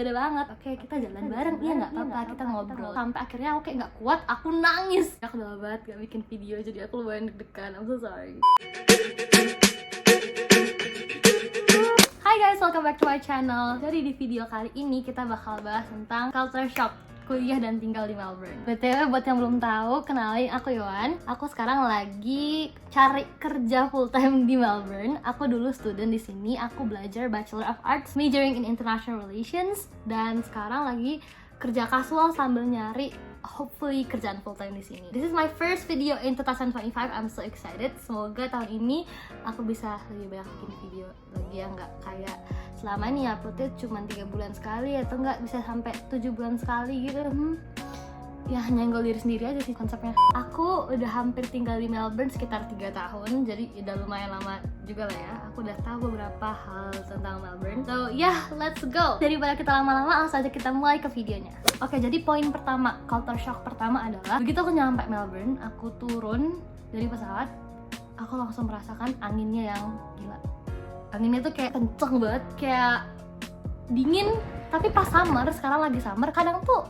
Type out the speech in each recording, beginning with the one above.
beda banget. Oke, kita jalan bareng, iya nggak apa-apa, kita ngobrol. Sampai akhirnya aku kayak nggak kuat, aku nangis. Aku udah banget gak bikin video, jadi aku lumayan deg-degan. I'm so sorry. Hai guys, welcome back to my channel. Jadi di video kali ini kita bakal bahas tentang culture shock kuliah dan tinggal di Melbourne. BTW buat yang belum tahu, kenalin aku Yohan. Aku sekarang lagi cari kerja full time di Melbourne. Aku dulu student di sini. Aku belajar Bachelor of Arts, majoring in International Relations, dan sekarang lagi kerja kasual sambil nyari hopefully kerjaan full time di sini. This is my first video in 2025. I'm so excited. Semoga tahun ini aku bisa lebih banyak bikin video lagi ya, nggak kayak selama ini uploadnya cuma 3 bulan sekali atau nggak bisa sampai 7 bulan sekali gitu. Ya nyenggol diri sendiri aja sih konsepnya. Aku udah hampir tinggal di Melbourne sekitar 3 tahun, jadi udah lumayan lama juga lah ya. Aku udah tahu beberapa hal tentang Melbourne. So yeah, let's go. Daripada kita lama-lama, langsung aja kita mulai ke videonya. Oke, jadi poin pertama, culture shock pertama adalah begitu aku nyampe Melbourne, aku turun dari pesawat, aku langsung merasakan anginnya yang gila. Anginnya tuh kayak kenceng banget, kayak dingin, tapi pas summer, sekarang lagi summer, kadang tuh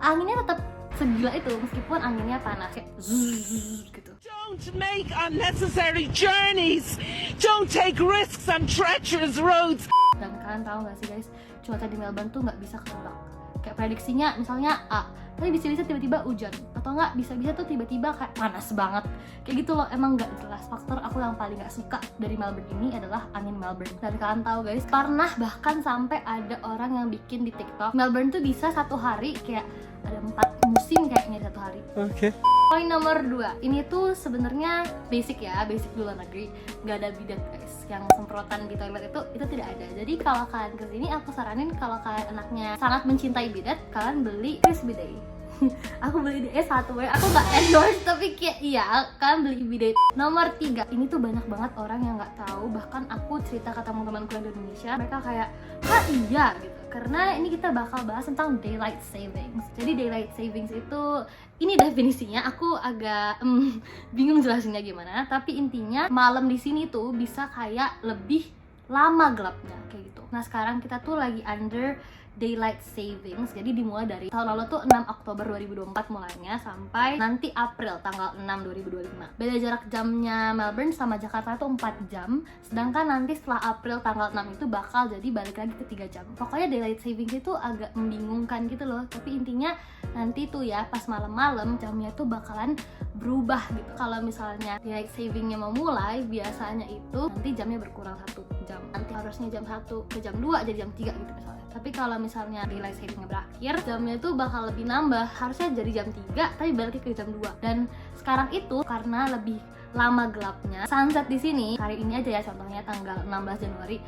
anginnya tetap segila itu meskipun anginnya panas, kayak zzz gitu. Don't make unnecessary journeys. Don't take risks on treacherous roads. Dan kalian tahu gak sih guys, cuaca di Melbourne tuh nggak bisa ketebak. Kayak prediksinya misalnya A, tapi bisa-bisa tiba-tiba hujan, atau nggak bisa-bisa tuh tiba-tiba kayak panas banget. Kayak gitu loh, emang nggak jelas. Faktor aku yang paling nggak suka dari Melbourne ini adalah angin Melbourne. Dan kalian tahu guys, pernah bahkan sampai ada orang yang bikin di TikTok, Melbourne tuh bisa satu hari kayak ada 4 musim kayaknya satu hari. Okay. Poin nomor 2, ini tuh sebenarnya basic ya, basic di luar negeri, nggak ada bidet guys. Yang semprotan di toilet itu tidak ada. Jadi kalau kalian kesini, aku saranin kalau kalian anaknya sangat mencintai bidet, kalian beli Chris Bidet. Aku beli di S1 ya, aku nggak endorse tapi kayak iya, kalian beli bidet. Nomor 3, ini tuh banyak banget orang yang nggak tahu. Bahkan aku cerita ke teman-temanku yang di Indonesia, mereka kayak, ah iya gitu. Karena ini kita bakal bahas tentang daylight savings. Jadi daylight savings itu, ini definisinya aku agak bingung jelasinnya gimana. Tapi intinya malam di sini tuh bisa kayak lebih lama gelapnya kayak gitu. Nah sekarang kita tuh lagi under daylight savings, jadi dimulai dari tahun lalu tuh 6 Oktober 2024 mulainya sampai nanti April tanggal 6 2025. Beda jarak jamnya Melbourne sama Jakarta tuh 4 jam, sedangkan nanti setelah April tanggal 6 itu bakal jadi balik lagi ke 3 jam. Pokoknya daylight savings itu agak membingungkan gitu loh, tapi intinya nanti tuh ya pas malam-malam jamnya tuh bakalan berubah gitu. Kalau misalnya daylight savingnya mau mulai, biasanya itu nanti jamnya berkurang 1 jam. Nanti harusnya jam 1 ke jam 2 jadi jam 3 gitu misalnya. Tapi kalau misalnya daylight savingnya berakhir, jamnya tuh bakal lebih nambah, harusnya jadi jam 3 tapi balik ke jam 2. Dan sekarang itu karena lebih lama gelapnya, sunset di sini hari ini aja ya, contohnya tanggal 16 Januari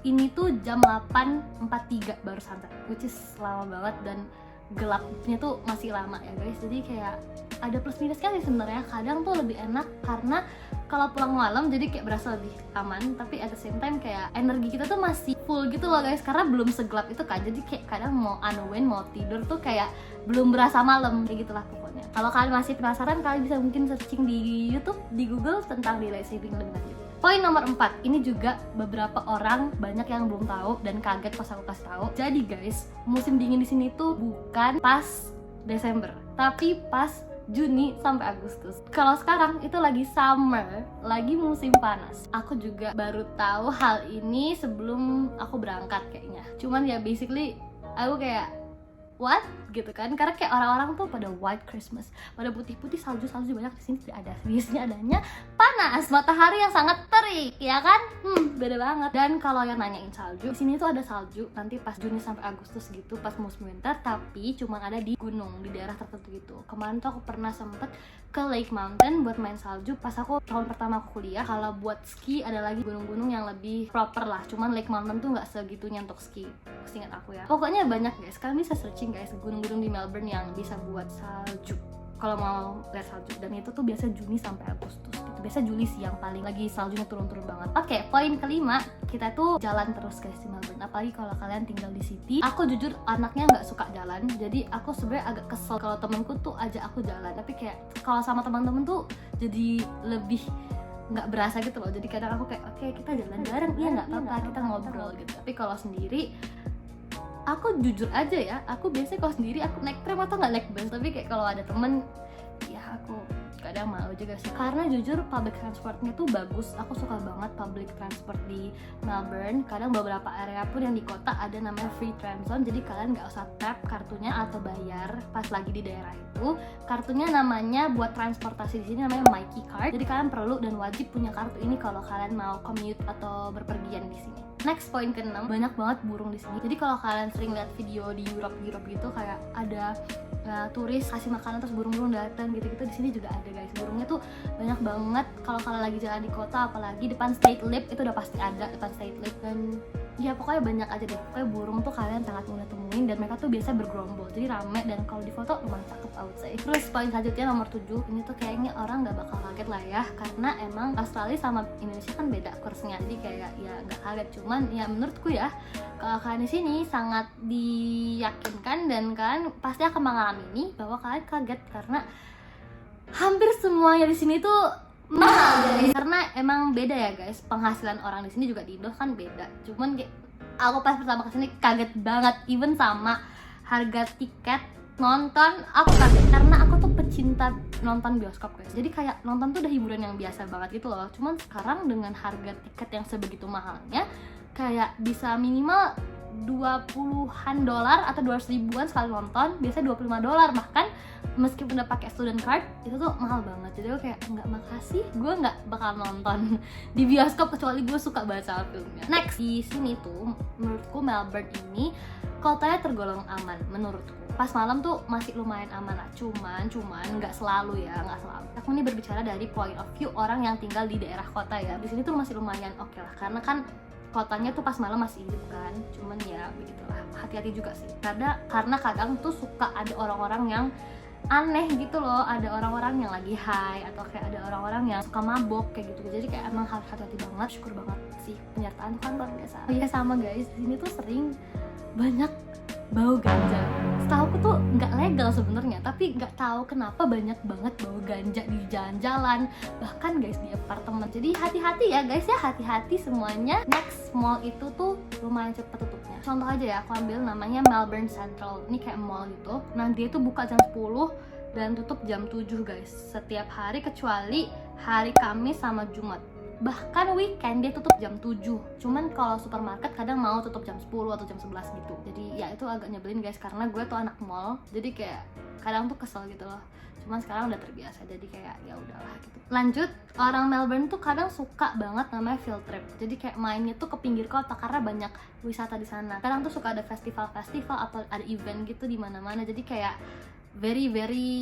ini tuh jam 8.43 baru sunset, which is lama banget, dan gelapnya tuh masih lama ya guys. Jadi kayak ada plus minusnya sih sebenarnya. Kadang tuh lebih enak karena kalau pulang malam jadi kayak berasa lebih aman, tapi at the same time kayak energi kita tuh masih full gitu loh guys, karena belum segelap itu kan. Jadi kayak kadang mau unwind, mau tidur tuh kayak belum berasa malam, kayak gitulah pokoknya. Kalau kalian masih penasaran, kalian bisa mungkin searching di YouTube, di Google tentang daylight saving lebih lanjut. Poin nomor 4, ini juga beberapa orang banyak yang belum tahu dan kaget pas aku kasih tahu. Jadi guys, musim dingin di sini tuh bukan pas Desember, tapi pas Juni sampai Agustus. Kalau sekarang itu lagi summer, lagi musim panas. Aku juga baru tahu hal ini sebelum aku berangkat kayaknya. Cuman ya basically aku kayak what gitu kan, karena kayak orang-orang tuh pada white Christmas, pada putih-putih, salju banyak. Di sini tidak ada, biasanya adanya panas, matahari yang sangat terik ya kan, beda banget. Dan kalau yang nanyain salju, di sini tuh ada salju nanti pas Juni sampai Agustus gitu, pas musim winter, tapi cuma ada di gunung, di daerah tertentu gitu. Kemarin tuh aku pernah sempet ke Lake Mountain buat main salju pas aku tahun pertama aku kuliah. Kalau buat ski ada lagi gunung-gunung yang lebih proper lah, cuman Lake Mountain tuh nggak segitunya untuk ski, seingat aku ya. Pokoknya banyak guys, kalian bisa searching guys gunung-gunung di Melbourne yang bisa buat salju kalau mau lihat salju, dan itu tuh biasa Juni sampai Agustus gitu. Biasa Juli sih yang paling lagi saljunya turun-turun banget. Oke, poin kelima, kita tuh jalan terus guys di Melbourne, apalagi kalau kalian tinggal di city. Aku jujur anaknya nggak suka jalan, jadi aku sebenarnya agak kesel kalau temenku tuh ajak aku jalan, tapi kayak kalau sama teman-teman tuh jadi lebih nggak berasa gitu loh. Jadi kadang aku kayak oke, kita jalan bareng, iya nggak apa-apa, kita ngobrol gitu. Tapi kalau sendiri aku jujur aja ya, aku biasanya kalau sendiri aku naik tram atau nggak naik bus, tapi kayak kalau ada temen ya aku kadang malu juga sih, karena jujur public transportnya tuh bagus. Aku suka banget public transport di Melbourne. Kadang beberapa area pun yang di kota ada namanya free tram zone, jadi kalian nggak usah tap kartunya atau bayar pas lagi di daerah itu. Kartunya namanya buat transportasi di sini namanya Myki Card, jadi kalian perlu dan wajib punya kartu ini kalau kalian mau commute atau berpergian di sini. Next, poin ke-6, banyak banget burung di sini. Jadi kalau kalian sering lihat video di Europe gitu kayak ada turis kasih makanan terus burung-burung datang gitu-gitu, di sini juga ada guys. Burungnya tuh banyak banget. Kalau kalian lagi jalan di kota, apalagi depan State Lip itu udah pasti ada depan State Lip, dan ya pokoknya banyak aja deh. Pokoknya burung tuh kalian sangat mudah temuin dan mereka tuh biasanya bergerombol, jadi rame, dan kalau di foto lumayan cakep I would say. Terus poin selanjutnya nomor 7, ini tuh kayaknya orang nggak bakal kaget lah ya, karena emang Australia sama Indonesia kan beda kursnya, jadi kayak ya nggak kaget. Cuman ya menurutku ya, kalau kalian di sini sangat diyakinkan dan kalian pasti akan mengalami ini bahwa kalian kaget karena hampir semuanya di sini tuh mahal guys, karena emang beda ya guys, penghasilan orang di sini juga di Indo kan beda. Cuman kayak aku pas pertama kesini kaget banget, even sama harga tiket nonton aku kaget, karena aku tuh pecinta nonton bioskop guys, jadi kayak nonton tuh udah hiburan yang biasa banget gitu loh. Cuman sekarang dengan harga tiket yang sebegitu mahalnya, kayak bisa minimal $20-an atau 200 ribuan sekali nonton, biasanya $25 bahkan, meskipun udah pakai student card itu tuh mahal banget. Jadi gue kayak nggak, makasih, gue nggak bakal nonton di bioskop kecuali gue suka baca filmnya. Next, di sini tuh menurutku Melbourne ini kotanya tergolong aman menurutku. Pas malam tuh masih lumayan aman lah, cuman nggak selalu ya, nggak selalu. Aku ini berbicara dari point of view orang yang tinggal di daerah kota ya. Di sini tuh masih lumayan oke lah, karena kan kotanya tuh pas malam masih hidup kan. Cuman ya begitulah, hati-hati juga sih, karena kadang tuh suka ada orang-orang yang aneh gitu loh, ada orang-orang yang lagi high atau kayak ada orang-orang yang suka mabok kayak gitu. Jadi kayak emang harus hati-hati banget. Syukur banget sih penyertaan tuh kan luar biasa. Oh iya, sama guys, di sini tuh sering banyak bau ganja. Setahu aku tuh nggak legal sebenarnya, tapi nggak tahu kenapa banyak banget bau ganja di jalan-jalan, bahkan guys di apartemen. Jadi hati-hati ya guys ya, hati-hati semuanya. Next, mall itu tuh lumayan cepet tutupnya. Contoh aja ya, aku ambil namanya Melbourne Central. Ini kayak mall gitu. Nah dia tuh buka jam 10 dan tutup jam 7 guys, setiap hari kecuali hari Kamis sama Jumat. Bahkan weekend dia tutup jam 7. Cuman kalau supermarket kadang mau tutup jam 10 atau jam 11 gitu. Jadi ya itu agak nyebelin guys, karena gue tuh anak mall. Jadi kayak kadang tuh kesel gitu loh. Cuman sekarang udah terbiasa, jadi kayak ya udahlah gitu. Lanjut, orang Melbourne tuh kadang suka banget namanya field trip. Jadi kayak mainnya tuh ke pinggir kota karena banyak wisata di sana. Kadang tuh suka ada festival-festival atau ada event gitu di mana-mana. Jadi kayak very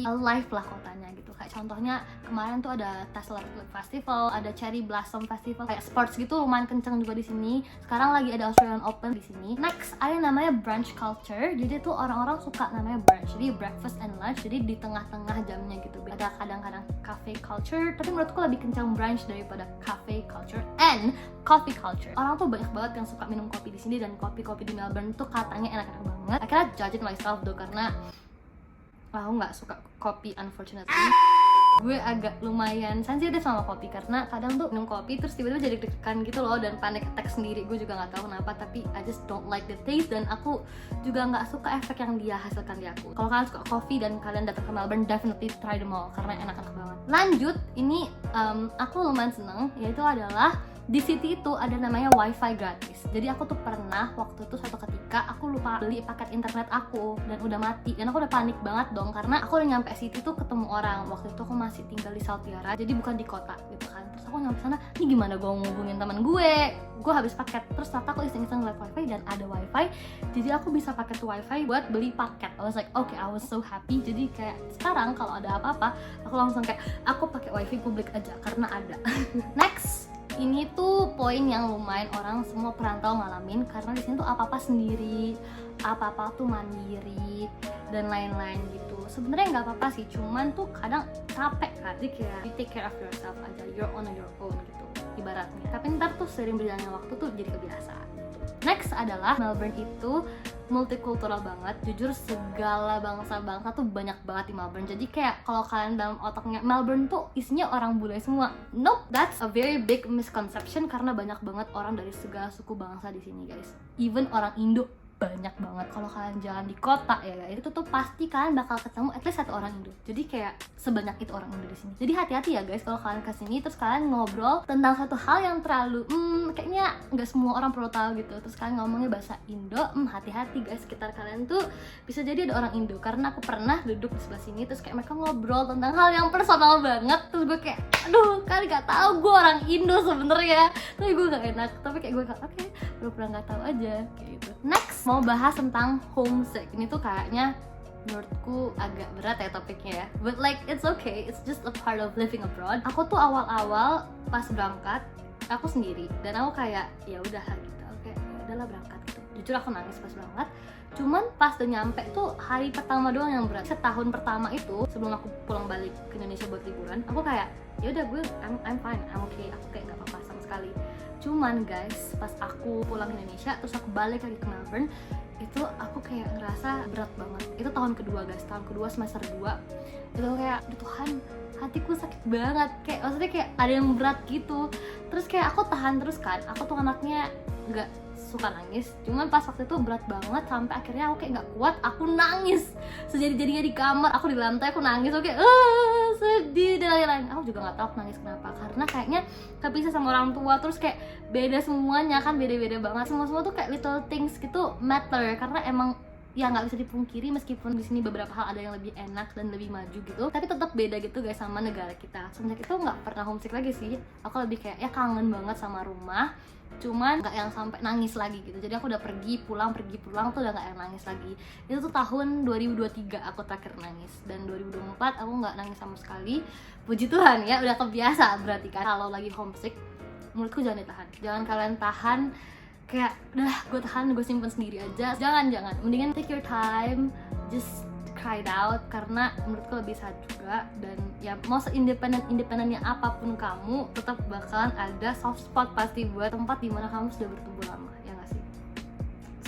alive lah kotanya gitu. Kayak contohnya kemarin tuh ada Taylor Swift Festival, ada Cherry Blossom Festival, kayak sports gitu lumayan kenceng juga di sini. Sekarang lagi ada Australian Open di sini. Next, ada namanya brunch culture. Jadi tuh orang-orang suka namanya brunch, jadi breakfast and lunch, jadi di tengah-tengah jamnya gitu. Ada kadang-kadang cafe culture, tapi menurutku lebih kencang brunch daripada cafe culture. And coffee culture, orang tuh banyak banget yang suka minum kopi di sini, dan kopi-kopi di Melbourne tuh katanya enak-enak banget. I cannot judge it myself though, karena aku nggak suka kopi unfortunately. Gue agak lumayan sensitif sama kopi, karena kadang tuh minum kopi terus tiba-tiba jadi deg-degan gitu loh, dan panic attack sendiri. Gue juga nggak tahu kenapa, tapi I just don't like the taste, dan aku juga nggak suka efek yang dia hasilkan di aku. Kalau kalian suka kopi dan kalian datang ke Melbourne, definitely try them all karena enak-enak banget. Lanjut, ini aku lumayan seneng, yaitu adalah di City itu ada namanya wifi gratis. Jadi aku tuh pernah waktu itu suatu ketika aku lupa beli paket internet aku dan udah mati, dan aku udah panik banget dong, karena aku udah nyampe City tuh ketemu orang. Waktu itu aku masih tinggal di South Tiara, jadi bukan di kota gitu kan. Terus aku nyampe sana, ini gimana gue ngubungin teman gue habis paket. Terus ternyata aku iseng-iseng ngeliat wifi dan ada wifi, jadi aku bisa pakai tuh wifi buat beli paket. I was like okay, I was so happy. Jadi kayak sekarang kalau ada apa-apa aku langsung kayak aku pakai wifi publik aja karena ada. Next, ini tuh poin yang lumayan orang semua perantau ngalamin, karena di sini tuh apa-apa sendiri, apa-apa tuh mandiri dan lain-lain gitu. Sebenarnya nggak apa-apa sih, cuman tuh kadang capek kan. Jadi kayak you take care of yourself aja, you're on your own gitu ibaratnya. Tapi ntar tuh sering berjalannya waktu tuh jadi kebiasaan. Next adalah Melbourne itu multikultural banget. Jujur segala bangsa-bangsa tuh banyak banget di Melbourne. Jadi kayak kalau kalian dalam otaknya Melbourne tuh isinya orang bule semua. Nope, that's a very big misconception, karena banyak banget orang dari segala suku bangsa di sini guys. Even orang Indo banyak banget. Kalau kalian jalan di kota ya guys, itu tuh pasti kalian bakal ketemu at least 1 orang Indo. Jadi kayak sebanyak itu orang Indo di sini. Jadi hati-hati ya guys kalau kalian kesini terus kalian ngobrol tentang satu hal yang terlalu kayaknya nggak semua orang perlu tahu gitu. Terus kalian ngomongnya bahasa Indo, hati-hati guys, sekitar kalian tuh bisa jadi ada orang Indo. Karena aku pernah duduk di sebelah sini terus kayak mereka ngobrol tentang hal yang personal banget. Terus gue kayak, aduh kalian nggak tahu gue orang Indo sebenarnya. Tapi gue nggak enak. Tapi kayak gue kayak oke, pura-pura nggak tahu aja kayak gitu. Next mau bahas tentang homesick. Ini tuh kayaknya menurutku agak berat ya topiknya ya, but like it's okay, it's just a part of living abroad. Aku tuh awal-awal pas berangkat aku sendiri dan aku kayak ya udah gitu, oke ya udahlah berangkat gitu. Jujur aku nangis pas berangkat. Cuman pas udah nyampe tuh hari pertama doang yang berat. Setahun pertama itu sebelum aku pulang balik ke Indonesia buat liburan, aku kayak ya udah gue I'm fine, I'm okay, aku kayak nggak apa-apa sama sekali. Cuman guys, pas aku pulang ke Indonesia terus aku balik lagi ke Melbourne, itu aku kayak ngerasa berat banget. Itu tahun kedua guys, tahun kedua semester 2. Itu kayak, aduh Tuhan, hatiku sakit banget. Kayak maksudnya kayak ada yang berat gitu. Terus kayak aku tahan terus kan. Aku tuh anaknya nggak suka nangis. Cuman pas waktu itu berat banget sampai akhirnya aku kayak nggak kuat, aku nangis. Sejadi-jadinya di kamar, aku di lantai aku nangis. Oke, sedih dan lain-lain. Aku juga nggak tahu aku nangis kenapa. Karena kayaknya kepisah sama orang tua, terus kayak beda semuanya kan, beda-beda banget. Semua tuh kayak little things gitu matter. Karena emang ya nggak bisa dipungkiri meskipun di sini beberapa hal ada yang lebih enak dan lebih maju gitu, tapi tetap beda gitu guys sama negara kita. Semenjak itu nggak pernah homesick lagi sih. Aku lebih kayak ya kangen banget sama rumah, cuman nggak yang sampai nangis lagi gitu. Jadi aku udah pergi pulang tuh udah nggak yang nangis lagi. Itu tuh tahun 2023 aku terakhir nangis, dan 2024 aku nggak nangis sama sekali. Puji Tuhan ya, udah kebiasa berarti kan. Kalau lagi homesick menurutku jangan ditahan, jangan kalian tahan kayak udah gue tahan, gue simpen sendiri aja. Jangan, mendingan take your time, just cry it out, karena menurutku lebih sehat juga. Dan ya mau se-independennya apapun kamu, tetap bakalan ada soft spot pasti buat tempat dimana kamu sudah bertumbuh lama, ya gak sih?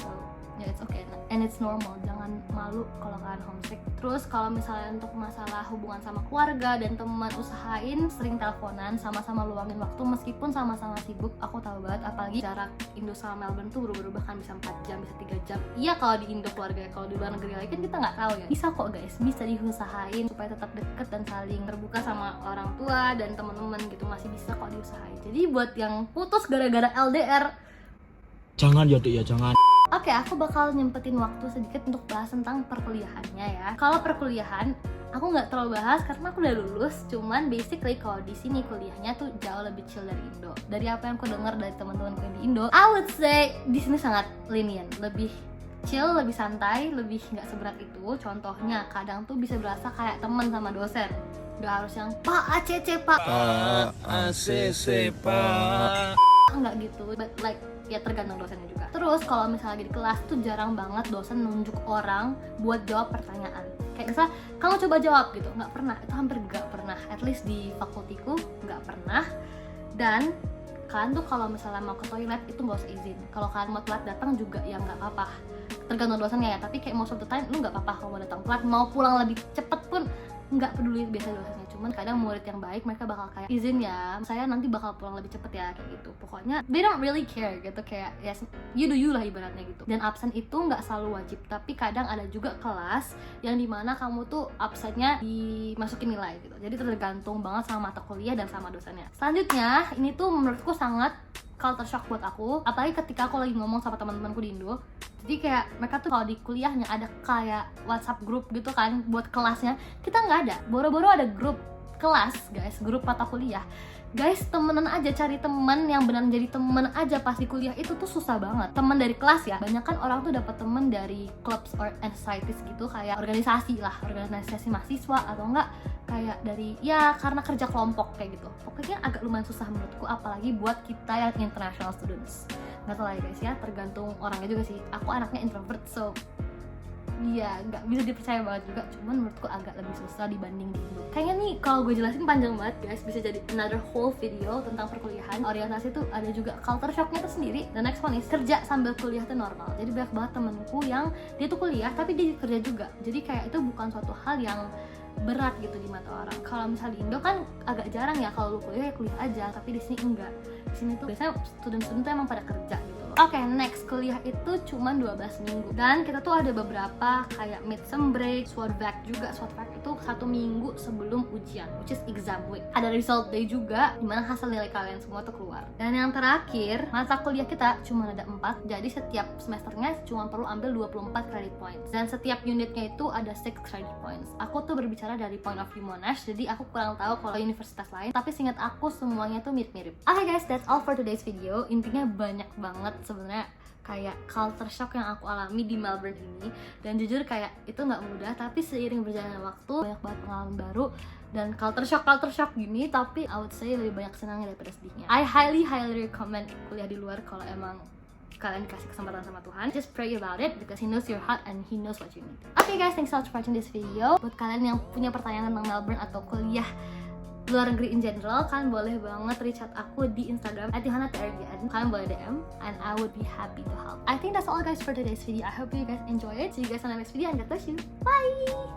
So ya it's okay and it's normal, jangan malu kalau kalian homesick. Terus kalau misalnya untuk masalah hubungan sama keluarga dan teman, usahain sering teleponan, sama-sama luangin waktu meskipun sama-sama sibuk. Aku tahu banget apalagi jarak Indo sama Melbourne tuh berubah-ubah kan, bisa 4 jam, bisa 3 jam. Iya kalau di Indo keluarga, kalau di luar negeri lagi kan kita nggak tahu ya. Bisa kok guys, bisa diusahain supaya tetap deket dan saling terbuka sama orang tua dan teman-teman gitu, masih bisa kok diusahain. Jadi buat yang putus gara-gara LDR, jangan ya Dik ya, jangan. Oke, aku bakal nyempetin waktu sedikit untuk bahas tentang perkuliahannya ya. Kalau perkuliahan, aku nggak terlalu bahas karena aku udah lulus. Cuman basically kalau di sini kuliahnya tuh jauh lebih chill dari Indo. Dari apa yang aku dengar dari teman-teman di Indo, I would say di sini sangat lenient, lebih chill, lebih santai, lebih nggak seberat itu. Contohnya, kadang tuh bisa berasa kayak teman sama dosen. Gak harus yang Pak ACC Pak. Pak ACC Pak. Enggak gitu, but like ya tergantung dosennya juga. Terus kalau misalnya lagi di kelas tuh jarang banget dosen nunjuk orang buat jawab pertanyaan. Kayak misal kamu coba jawab gitu, nggak pernah. Itu hampir nggak pernah. At least di fakultiku nggak pernah. Dan kalian tuh kalau misalnya mau ke toilet itu nggak usah izin. Kalau kalian mau telat datang juga ya nggak apa-apa. Tergantung dosennya ya. Tapi kayak most of the time lu nggak apa-apa kalau mau datang telat. Mau pulang lebih cepet pun nggak peduli biasa dosennya. Cuman kadang murid yang baik mereka bakal kayak izin ya, saya nanti bakal pulang lebih cepet ya, kayak gitu. Pokoknya they don't really care gitu, kayak yes, you do you lah ibaratnya gitu. Dan absen itu nggak selalu wajib, tapi kadang ada juga kelas yang dimana kamu tuh absennya dimasukin nilai gitu. Jadi tergantung banget sama mata kuliah dan sama dosennya. Selanjutnya ini tuh menurutku sangat culture shock buat aku, apalagi ketika aku lagi ngomong sama teman-temanku di Indo. Jadi kayak mereka tuh kalau di kuliahnya ada kayak WhatsApp group gitu kan buat kelasnya, kita nggak ada. Boro-boro ada grup kelas guys, grup mata kuliah. Guys, temenan aja, cari teman yang benar jadi temen aja pas di kuliah itu tuh susah banget. Temen dari kelas ya, banyak kan orang tuh dapat temen dari clubs or societies gitu, kayak organisasi lah, organisasi mahasiswa, atau enggak kayak dari ya karena kerja kelompok kayak gitu. Pokoknya agak lumayan susah menurutku, apalagi buat kita yang international students. Nggak tahu lah ya guys ya, tergantung orangnya juga sih. Aku anaknya introvert, so iya nggak bisa dipercaya banget juga. Cuman menurutku agak lebih susah dibanding di Indo. Kayaknya nih kalau gue jelasin panjang banget guys, bisa jadi another whole video tentang perkuliahan. Orientasi tuh ada juga culture shocknya tuh sendiri. The next one is kerja sambil kuliah tuh normal. Jadi banyak banget temenku yang dia tuh kuliah tapi dia kerja juga. Jadi kayak itu bukan suatu hal yang berat gitu di mata orang. Kalau misalnya di Indo kan agak jarang ya, kalau lu kuliah ya kuliah aja, tapi di sini enggak. Di sini tuh biasanya student-student tuh emang pada kerja gitu loh. Oke, next, kuliah itu cuma 12 minggu. Dan kita tuh ada beberapa kayak mid-sem break, swordback juga. Swordback itu 1 minggu sebelum ujian, which is exam week. Ada result day juga, dimana hasil nilai kalian semua tuh keluar. Dan yang terakhir, mata kuliah kita cuma ada 4. Jadi setiap semesternya cuma perlu ambil 24 credit points. Dan setiap unitnya itu ada 6 credit points. Aku tuh berbicara dari point of view Monash, jadi aku kurang tahu kalau universitas lain. Tapi seingat aku semuanya tuh mirip-mirip. Oke guys, that's all for today's video. Intinya banyak banget sebenarnya kayak culture shock yang aku alami di Melbourne ini. Dan jujur kayak itu nggak mudah, tapi seiring berjalannya waktu banyak banget pengalaman baru dan culture shock gini. Tapi I would say lebih banyak senangnya daripada sedihnya. I highly recommend kuliah di luar kalau emang kalian dikasih kesempatan sama Tuhan. Just pray about it because He knows your heart and He knows what you need. Okay guys, thanks so much for watching this video. Buat kalian yang punya pertanyaan tentang Melbourne atau kuliah luar negeri in general, kalian boleh banget reach out aku di Instagram @yohana_trgn. Kalian boleh DM and I would be happy to help. I think that's all guys for today's video. I hope you guys enjoy it. See you guys on the next video and God bless you. Bye.